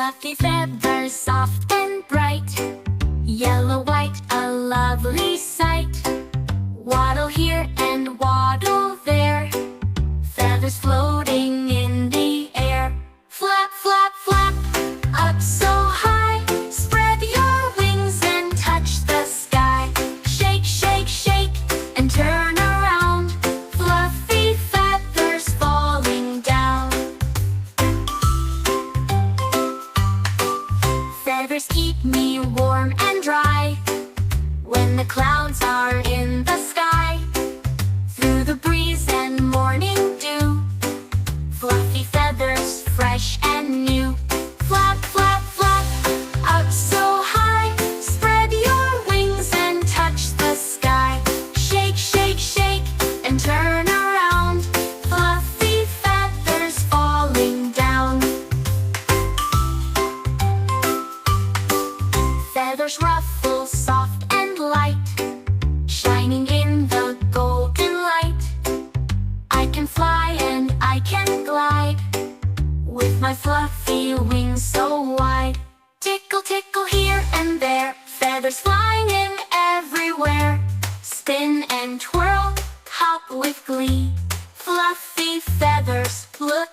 Fluffy feathers, soft and bright. Yellow, white, a lovely sight. Waddle here and waddle there. Feathers floating in the air. Flap, flap, flap, up so high. Spread your wings and touch the sky. Shake, shake, shake, and turn around. Fluffy feathers falling down. Feathers keep me warm and dry when the clouds are in the sky. Through the breeze and morning dew, fluffy feathers fresh and new. Flap, flap, flap, up so high. Spread your wings and touch the sky. Shake, shake, shake, and turn around. Fluffy feathers falling down. Feathers ruffle soft and light, shining in the golden light. I can fly and I can glide with my fluffy wings so wide. Tickle, tickle here and there, feathers flying in everywhere. Spin and twirl, hop with glee. Fluffy feathers, look